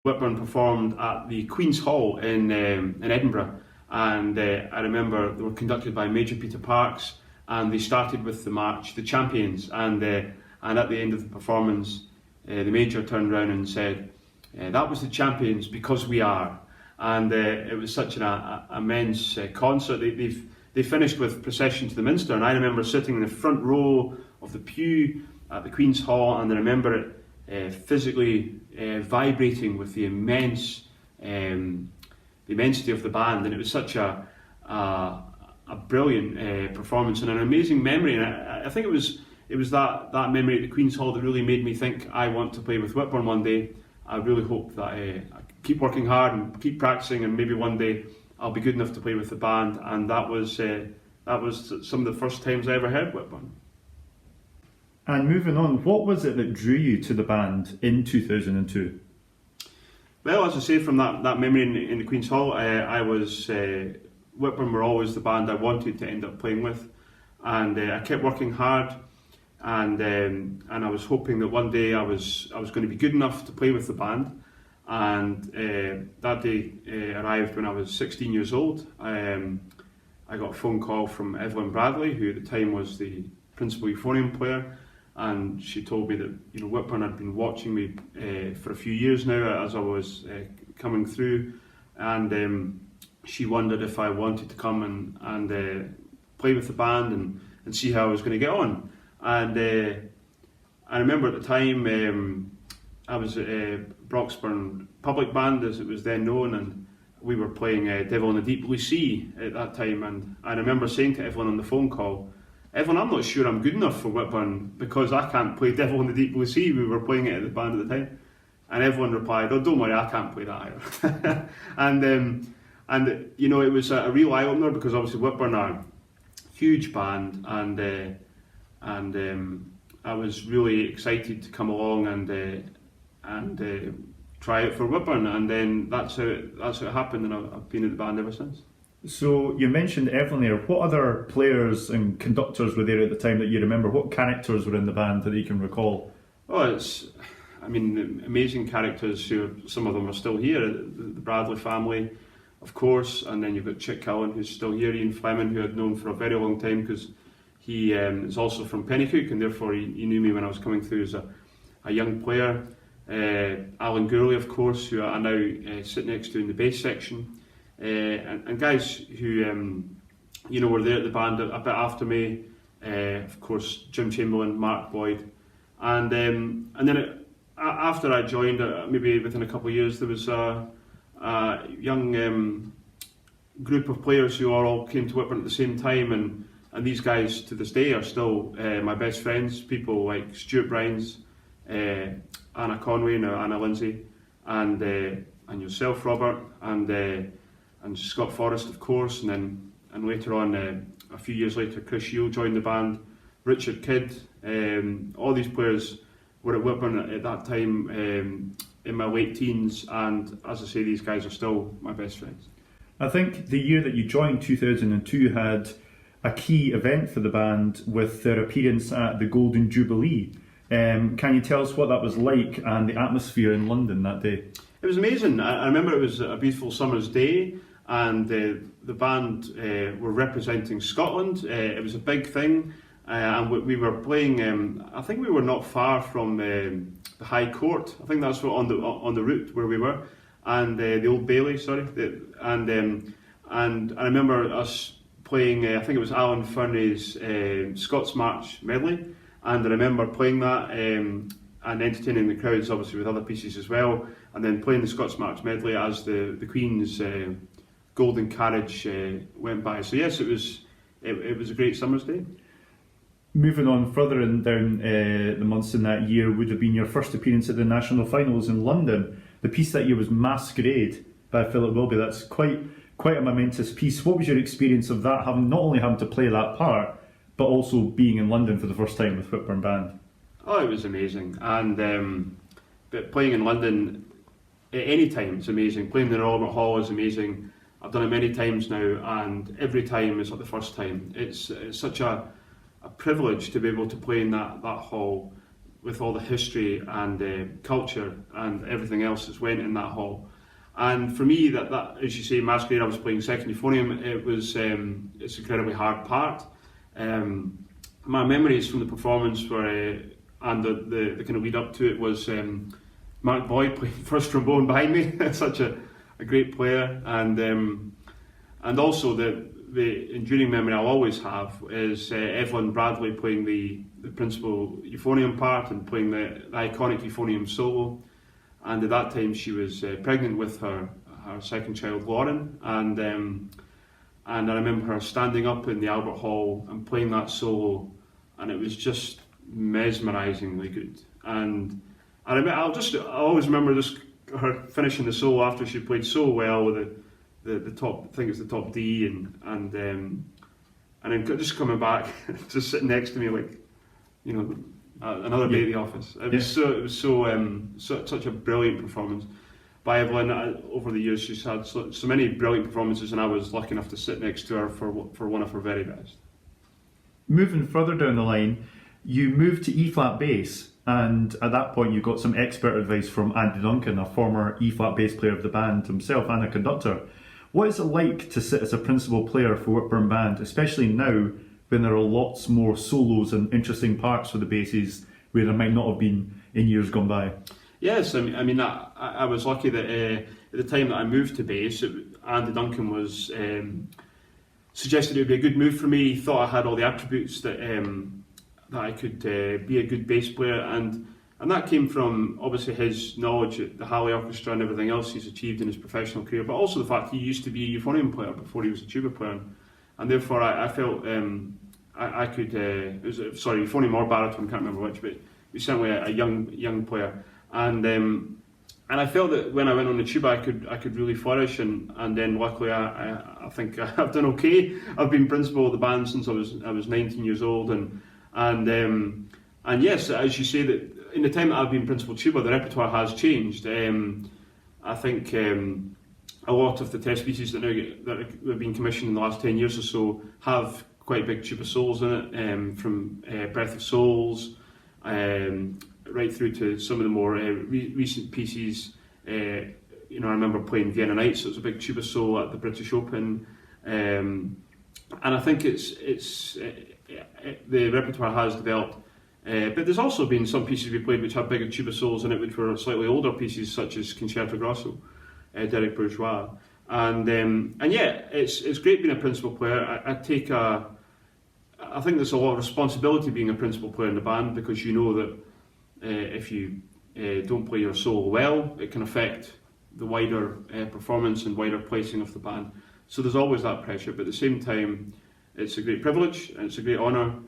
Whitburn performed at the Queen's Hall in Edinburgh, and I remember they were conducted by Major Peter Parks, and they started with the march "The Champions," and at the end of the performance, the Major turned around and said, "That was the champions because we are," and it was such an immense concert. They finished with "Procession to the Minster," and I remember sitting in the front row of the pew at the Queen's Hall, and I remember it physically vibrating with the immense, the immensity of the band, and it was such a brilliant performance and an amazing memory. And I think it was that memory at the Queen's Hall that really made me think I want to play with Whitburn one day. I really hope that I keep working hard and keep practicing, and maybe one day I'll be good enough to play with the band. And that was some of the first times I ever heard Whitburn. And moving on, what was it that drew you to the band in 2002? Well, as I say, from that memory in the Queen's Hall, Whitburn were always the band I wanted to end up playing with, and I kept working hard, and I was hoping that one day I was going to be good enough to play with the band. And that day arrived when I was 16 years old. I got a phone call from Evelyn Bradley, who at the time was the principal euphonium player. And she told me that Whitburn had been watching me for a few years now as I was coming through, and she wondered if I wanted to come and play with the band and see how I was going to get on. And I remember at the time I was at Broxburn Public Band, as it was then known, and we were playing Devil in the Deep Blue Sea at that time. And I remember saying to Evelyn on the phone call, "Evelyn, I'm not sure I'm good enough for Whitburn because I can't play Devil in the Deep Blue Sea." We were playing it at the band at the time. And Evelyn replied, "Oh, don't worry, I can't play that either." and it was a real eye-opener, because obviously Whitburn are a huge band, and I was really excited to come along and try it for Whitburn, and then that's how it happened, and I've been in the band ever since. So you mentioned Evelyn there. What other players and conductors were there at the time that you remember? What characters were in the band that you can recall? Oh, amazing characters some of them are still here. The Bradley family, of course, and then you've got Chick Cullen, who's still here, Ian Fleming, who I'd known for a very long time because he is also from Pennycook, and therefore he knew me when I was coming through as a young player. Alan Gourley, of course, who I now sit next to in the bass section. And guys who were there at the band a bit after me, of course Jim Chamberlain, Mark Boyd, and then after I joined, maybe within a couple of years, there was a young group of players who all came to Whitburn at the same time, and these guys to this day are still my best friends. People like Stuart Brines, Anna Conway, now Anna Lindsay, and yourself, Robert, and Scott Forrest, of course, and later on, a few years later, Chris Shield joined the band, Richard Kidd. All these players were at Whitburn at that time in my late teens, and as I say, these guys are still my best friends. I think the year that you joined, 2002, had a key event for the band with their appearance at the Golden Jubilee. Can you tell us what that was like and the atmosphere in London that day? It was amazing. I remember it was a beautiful summer's day, and the band were representing Scotland. It was a big thing, and we were playing. I think we were not far from the High Court. I think that's on the route where we were, and the Old Bailey. Sorry, and I remember us playing. I think it was Alan Furney's Scots March medley, and I remember playing that and entertaining the crowds, obviously with other pieces as well, and then playing the Scots March medley as the Queen's golden carriage went by. So yes, it was a great summer's day. Moving on further down the months in that year would have been your first appearance at the national finals in London. The piece that year was Masquerade by Philip Wilby. That's quite a momentous piece. What was your experience of that, not only having to play that part, but also being in London for the first time with Whitburn Band? Oh, it was amazing, and but playing in London at any time is amazing. Playing in the Albert Hall is amazing. I've done it many times now, and every time is like the first time. It's such a privilege to be able to play in that hall. with all the history and culture and everything else that's went in that hall. And for me, that as you say, Masquerade, I was playing second euphonium. It was it's an incredibly hard part. My memories from the performance were, and the kind of lead up to it was Mark Boyd playing first trombone behind me. Such a great player, and also the enduring memory I'll always have is Evelyn Bradley playing the principal euphonium part and playing the iconic euphonium solo. And at that time she was pregnant with her second child, Lauren, and I remember her standing up in the Albert Hall and playing that solo, and it was just mesmerisingly good. And I always remember her finishing the solo after she played so well with the top, I think it's the top D, and then just coming back, just sitting next to me like, you know, another day at the office. It was such a brilliant performance by Evelyn. Over the years, she's had so many brilliant performances, and I was lucky enough to sit next to her for one of her very best. Moving further down the line, you moved to E-flat bass, and at that point you got some expert advice from Andy Duncan, a former E-flat bass player of the band himself and a conductor. What is it like to sit as a principal player for Whitburn Band, especially now when there are lots more solos and interesting parts for the basses where there might not have been in years gone by? Yes, I was lucky that at the time that I moved to bass, Andy Duncan was suggested it would be a good move for me. He thought I had all the attributes that I could be a good bass player, and that came from obviously his knowledge at the Halley Orchestra and everything else he's achieved in his professional career, but also the fact he used to be a euphonium player before he was a tuba player, and therefore I felt I could, euphonium or baritone, can't remember which, but he was certainly a young player, and I felt that when I went on the tuba I could really flourish, and then luckily I think I've done okay. I've been principal of the band since I was 19 years old, and yes, as you say, that in the time that I've been principal tuba, the repertoire has changed. I think a lot of the test pieces that have been commissioned in the last 10 years or so have quite big tuba solos in it, from Breath of Souls right through to some of the more recent pieces. I remember playing Vienna Nights, so it was a big tuba solo at the British Open, and I think the repertoire has developed. But there's also been some pieces we played which have bigger tuba solos in it, which were slightly older pieces, such as Concerto Grosso, Derek Bourgeois, and yeah, it's great being a principal player. I think there's a lot of responsibility being a principal player in the band, because you know that if you don't play your solo well, it can affect the wider performance and wider placing of the band. So there's always that pressure, but at the same time, it's a great privilege and it's a great honour.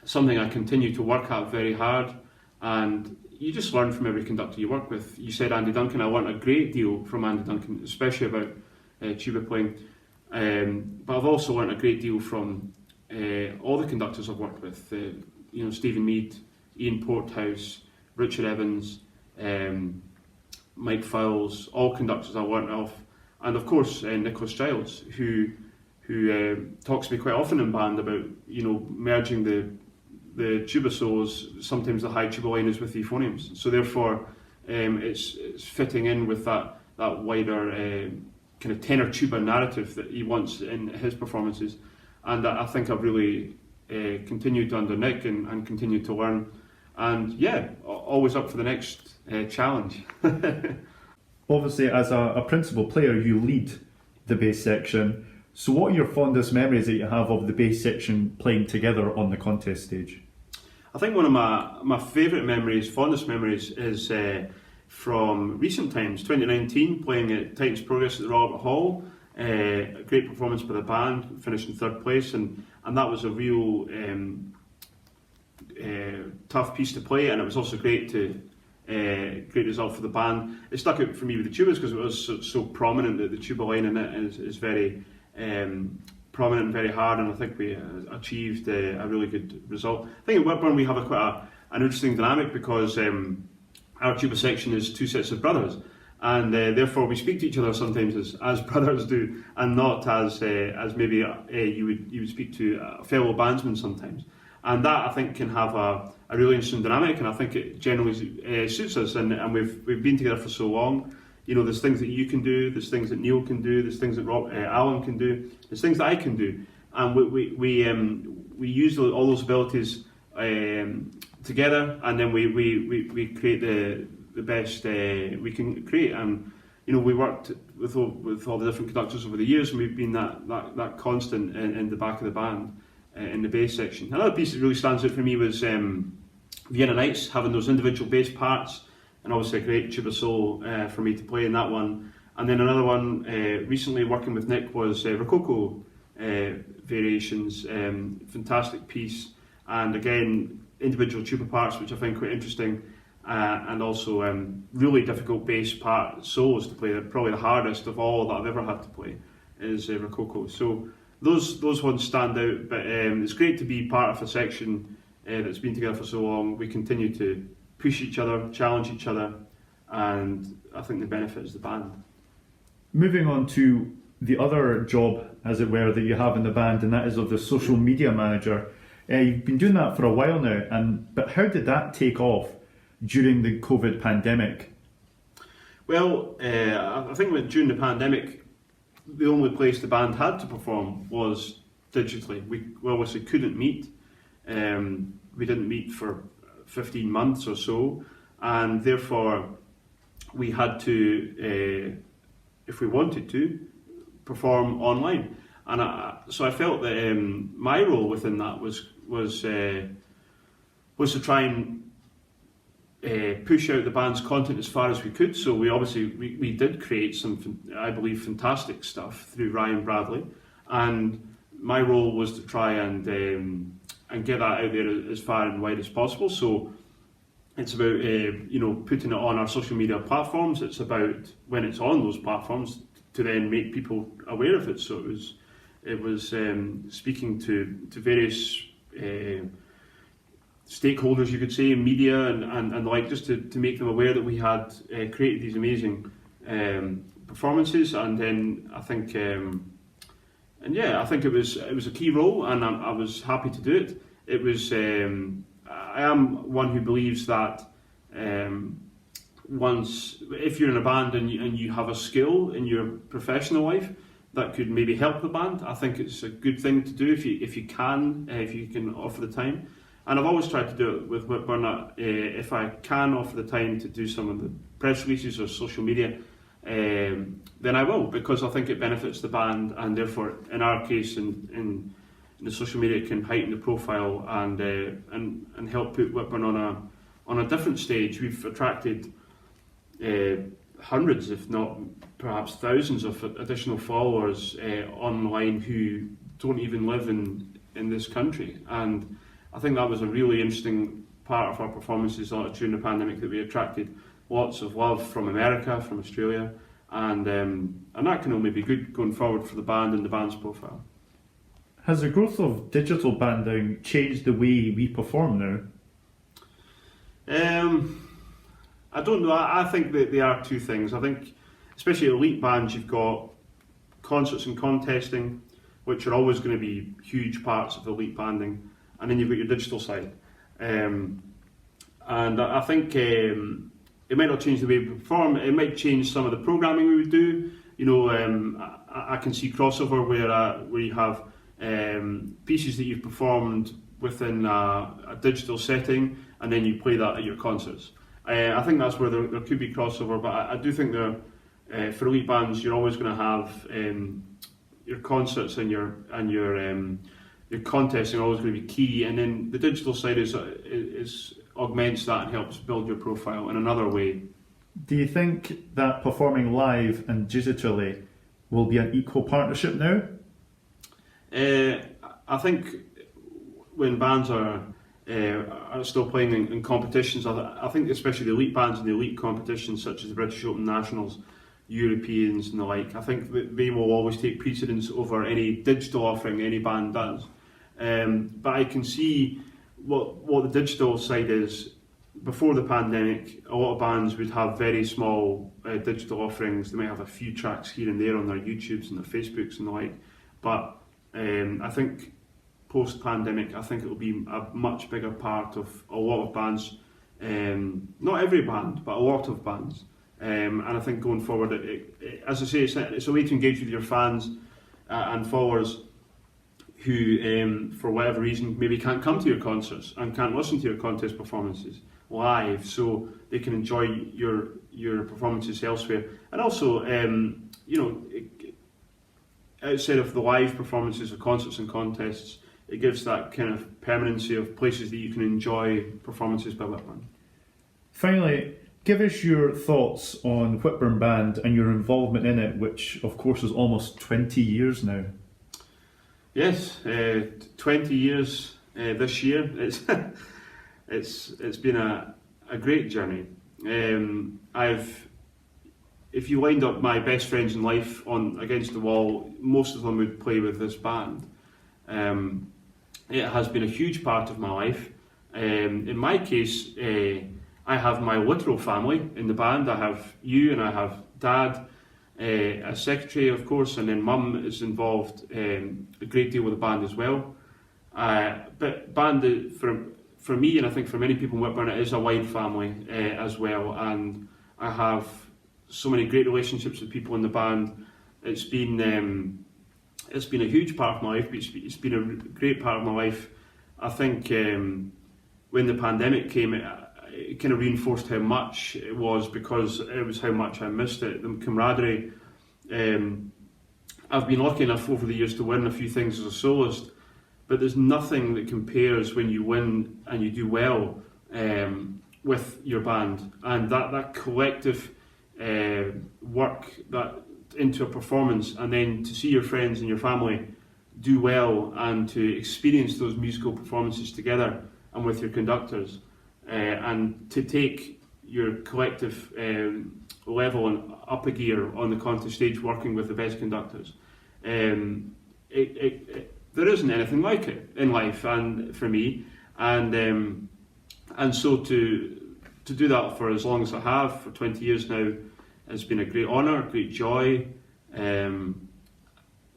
Something I continue to work at very hard, and you just learn from every conductor you work with. You said Andy Duncan. I learned a great deal from Andy Duncan, especially about tuba playing, but I've also learned a great deal from all the conductors I've worked with. Stephen Mead, Ian Porthouse, Richard Evans, Mike Fowles, all conductors I learned off, and of course Nicholas Giles, who talks to me quite often in band about merging the tuba solos. Sometimes the high tuba line is with the euphoniums, so therefore it's fitting in with that wider kind of tenor tuba narrative that he wants in his performances, and I think I've really continued under Nick and continued to learn, and yeah, always up for the next challenge. Obviously, as a principal player, you lead the bass section. So what are your fondest memories that you have of the bass section playing together on the contest stage? I think one of my favourite fondest memories is from recent times, 2019, playing at Titans Progress at the Royal Albert Hall. A great performance by the band, finished in third place, and that was a real tough piece to play, and it was also great result for the band. It stuck out for me with the tubas because it was so prominent that the tuba line in it is very prominent and very hard, and I think we achieved a really good result. I think at Whitburn we have quite an interesting dynamic, because our tuba section is two sets of brothers, and therefore we speak to each other sometimes as brothers do, and not as maybe you would speak to a fellow bandsman sometimes. And that, I think, can have a really interesting dynamic, and I think it generally suits us. And we've been together for so long. You know, there's things that you can do, there's things that Neil can do, there's things that Alan can do, there's things that I can do, and we use all those abilities together, and then we create the best we can create. And you know, we worked with all the different conductors over the years, and we've been that constant in the back of the band, in the bass section. Another piece that really stands out for me was Vienna Nights, having those individual bass parts, and obviously a great tuba solo for me to play in that one. And then another one recently working with Nick was Rococo Variations, fantastic piece, and again individual tuba parts, which I find quite interesting, and also really difficult bass part solos to play. Probably the hardest of all that I've ever had to play is Rococo. So those ones stand out, but it's great to be part of a section that's been together for so long. We continue to push each other, challenge each other, and I think the benefit is the band. Moving on to the other job, as it were, that you have in the band, and that is of the social media manager. You've been doing that for a while now, but how did that take off during the COVID pandemic? Well, I think that during the pandemic, the only place the band had to perform was digitally. We obviously couldn't meet. We didn't meet for 15 months or so, and therefore we had to, if we wanted to, perform online. And so I felt that my role within that was to try and push out the band's content as far as we could. So we did create some, I believe, fantastic stuff through Ryan Bradley, and my role was to try and get that out there as far and wide as possible. So it's about putting it on our social media platforms. It's about, when it's on those platforms, to then make people aware of it. So it was speaking to various stakeholders, you could say, in media and like, just to make them aware that we had created these amazing performances. And then I think I think it was a key role, and I was happy to do it. It was I am one who believes that if you're in a band and you have a skill in your professional life that could maybe help the band, I think it's a good thing to do if you can offer the time. And I've always tried to do it with Whitburn. If I can offer the time to do some of the press releases or social media, then I will, because I think it benefits the band, and therefore, in our case, in the social media, it can heighten the profile and help put Whitburn on a different stage. We've attracted hundreds, if not perhaps thousands, of additional followers online who don't even live in this country, and I think that was a really interesting part of our performances during the pandemic, that we attracted lots of love from America, from Australia, and that can only be good going forward for the band and the band's profile. Has the growth of digital banding changed the way we perform now? I don't know. I think that they are two things. I think, especially elite bands, you've got concerts and contesting, which are always going to be huge parts of elite banding, and then you've got your digital side. And I think it might not change the way we perform. It might change some of the programming we would do. You know, I can see crossover where you have pieces that you've performed within a digital setting, and then you play that at your concerts. I think that's where there could be crossover, but I do think for elite bands, you're always going to have your concerts and your contests are always going to be key, and then the digital side is augments that and helps build your profile in another way. Do you think that performing live and digitally will be an equal partnership now? I think when bands are still playing in competitions, I think especially the elite bands in the elite competitions such as the British Open Nationals, Europeans and the like, I think that they will always take precedence over any digital offering any band does. But I can see what the digital side is. Before the pandemic, a lot of bands would have very small digital offerings. They might have a few tracks here and there on their YouTubes and their Facebooks and the like. But I think post-pandemic, I think it will be a much bigger part of a lot of bands. Not every band, but a lot of bands. And I think going forward, as I say, it's a way to engage with your fans and followers who, for whatever reason, maybe can't come to your concerts and can't listen to your contest performances live, so they can enjoy your performances elsewhere. And also, outside of the live performances of concerts and contests, it gives that kind of permanency of places that you can enjoy performances by Whitburn. Finally, give us your thoughts on Whitburn Band and your involvement in it, which of course is almost 20 years now. Yes, 20 years this year. It's been a great journey. If you lined up my best friends in life against the wall, most of them would play with this band. It has been a huge part of my life. In my case, I have my literal family in the band. I have you, and I have Dad, as secretary, of course, and then Mum is involved a great deal with the band as well. But band, for me, and I think for many people in Whitburn, it is a wide family as well, and I have so many great relationships with people in the band. It's been a huge part of my life, but it's been a great part of my life. I think when the pandemic came, it kind of reinforced how much it was, because it was how much I missed it. The camaraderie. I've been lucky enough over the years to win a few things as a soloist, but there's nothing that compares when you win and you do well with your band, and that collective work that into a performance, and then to see your friends and your family do well and to experience those musical performances together and with your conductors, and to take your collective level and up a gear on the contest stage working with the best conductors. There isn't anything like it in life, and for me, and so to do that for as long as I have, for 20 years now, has been a great honour, great joy. I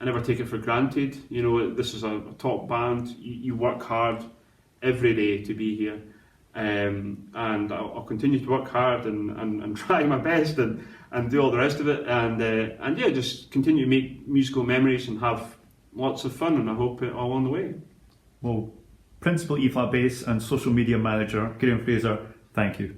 never take it for granted. You know, this is a top band. You work hard every day to be here, and I'll continue to work hard and try my best and do all the rest of it, and yeah, just continue to make musical memories and have lots of fun, and I hope it all on the way. Well, Principal E-flat bass and social media manager Graham Fraser, thank you.